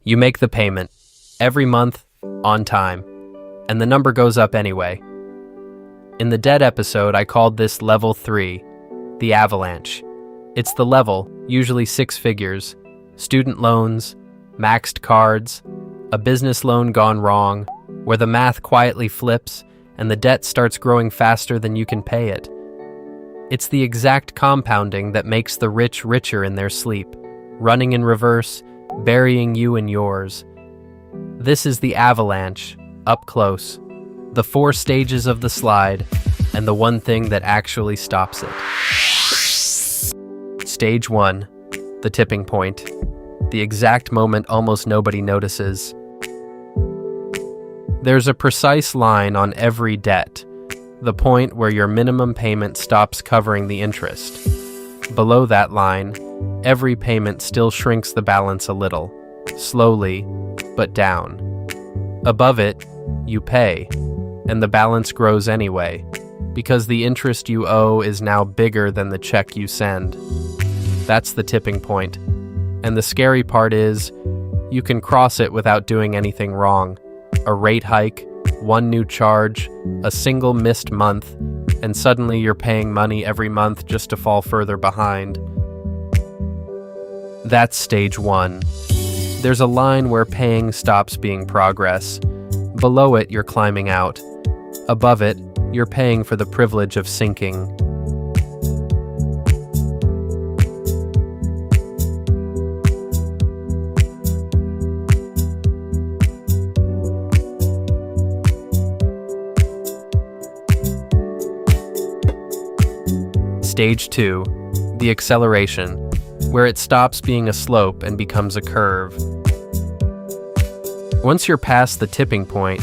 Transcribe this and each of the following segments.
You make the payment every month on time, and the number goes up anyway. In the Dead episode, I called this level 3, the avalanche. It's the level, usually 6 figures, student loans, maxed cards, a business loan gone wrong, where the math quietly flips and the debt starts growing faster than you can pay it. It's the exact compounding that makes the rich richer in their sleep, running in reverse, burying you and yours. This is the avalanche, up close, the 4 stages of the slide, and the one thing that actually stops it. Stage 1, the tipping point, the exact moment almost nobody notices. There's a precise line on every debt, the point where your minimum payment stops covering the interest. Below that line, every payment still shrinks the balance a little, slowly, but down. Above it, you pay, and the balance grows anyway, because the interest you owe is now bigger than the check you send. That's the tipping point. And the scary part is, you can cross it without doing anything wrong. A rate hike, one new charge, a single missed month, and suddenly you're paying money every month just to fall further behind. That's stage 1. There's a line where paying stops being progress. Below it, you're climbing out. Above it, you're paying for the privilege of sinking. Stage 2, the acceleration, where it stops being a slope and becomes a curve. Once you're past the tipping point,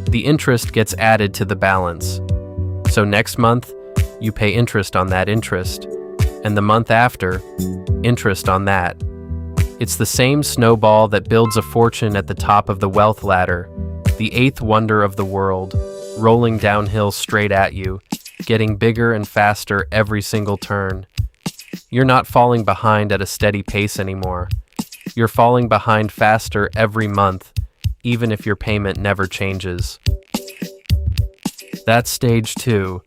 the interest gets added to the balance. So next month, you pay interest on that interest, and the month after, interest on that. It's the same snowball that builds a fortune at the top of the wealth ladder, the 8th wonder of the world, rolling downhill straight at you, getting bigger and faster every single turn. You're not falling behind at a steady pace anymore. You're falling behind faster every month, even if your payment never changes. That's stage 2.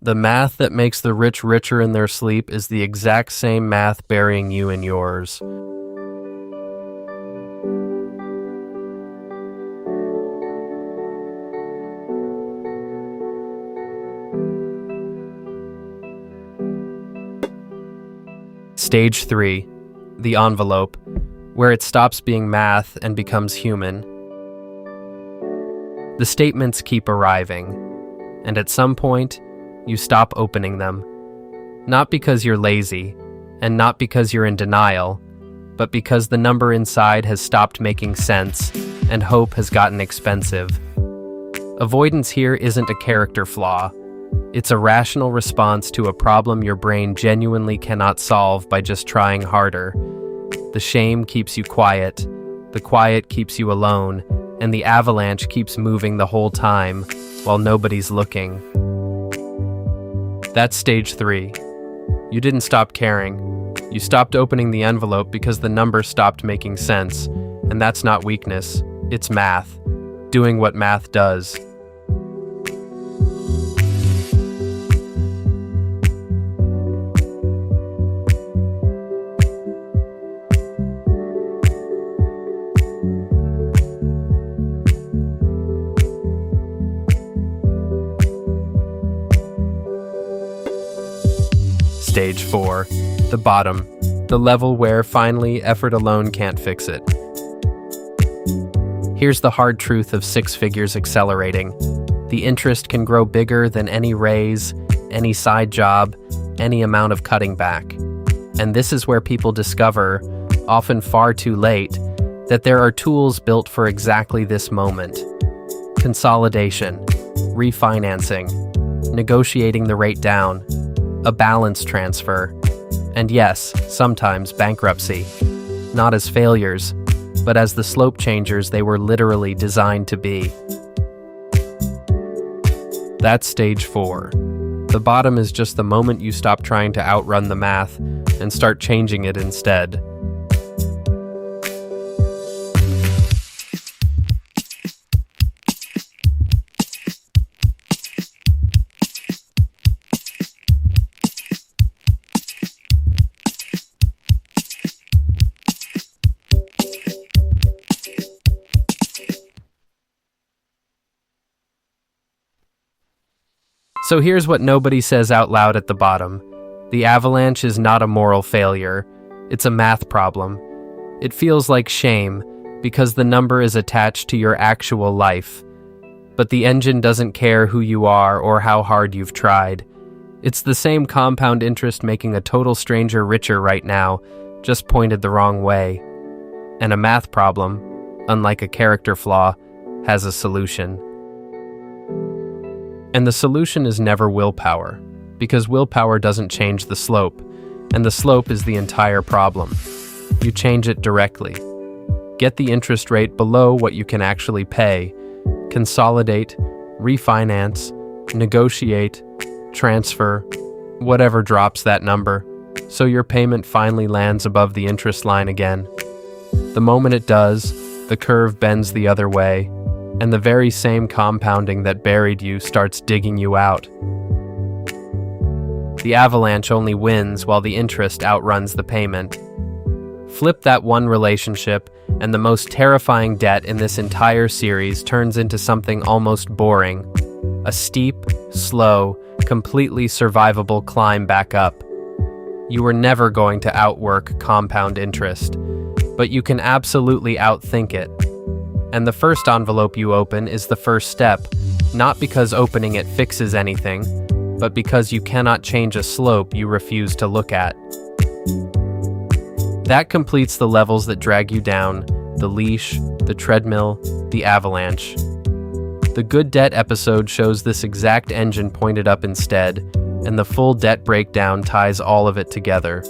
The math that makes the rich richer in their sleep is the exact same math burying you in yours. Stage 3, the envelope, where it stops being math and becomes human. The statements keep arriving, and at some point, you stop opening them. Not because you're lazy, and not because you're in denial, but because the number inside has stopped making sense, and hope has gotten expensive. Avoidance here isn't a character flaw. It's a rational response to a problem your brain genuinely cannot solve by just trying harder. The shame keeps you quiet, the quiet keeps you alone, and the avalanche keeps moving the whole time while nobody's looking. That's stage 3. You didn't stop caring. You stopped opening the envelope because the number stopped making sense, and that's not weakness, it's math, doing what math does. Stage 4, the bottom, the level where finally effort alone can't fix it. Here's the hard truth of 6 figures accelerating. The interest can grow bigger than any raise, any side job, any amount of cutting back. And this is where people discover, often far too late, that there are tools built for exactly this moment. Consolidation, refinancing, negotiating the rate down, a balance transfer, and yes, sometimes bankruptcy. Not as failures, but as the slope changers they were literally designed to be. That's stage 4. The bottom is just the moment you stop trying to outrun the math and start changing it instead. So here's what nobody says out loud at the bottom. The avalanche is not a moral failure. It's a math problem. It feels like shame because the number is attached to your actual life. But the engine doesn't care who you are or how hard you've tried. It's the same compound interest making a total stranger richer right now, just pointed the wrong way. And a math problem, unlike a character flaw, has a solution. And the solution is never willpower, because willpower doesn't change the slope, and the slope is the entire problem. You change it directly. Get the interest rate below what you can actually pay, consolidate, refinance, negotiate, transfer, whatever drops that number, so your payment finally lands above the interest line again. The moment it does, the curve bends the other way, and the very same compounding that buried you starts digging you out. The avalanche only wins while the interest outruns the payment. Flip that one relationship, and the most terrifying debt in this entire series turns into something almost boring. A steep, slow, completely survivable climb back up. You were never going to outwork compound interest, but you can absolutely outthink it. And the first envelope you open is the first step, not because opening it fixes anything, but because you cannot change a slope you refuse to look at. That completes the levels that drag you down: the leash, the treadmill, the avalanche. The Good Debt episode shows this exact engine pointed up instead, and the full debt breakdown ties all of it together.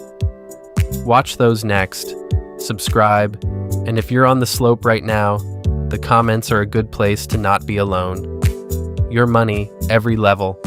Watch those next, subscribe, and if you're on the slope right now, the comments are a good place to not be alone. Your money, every level.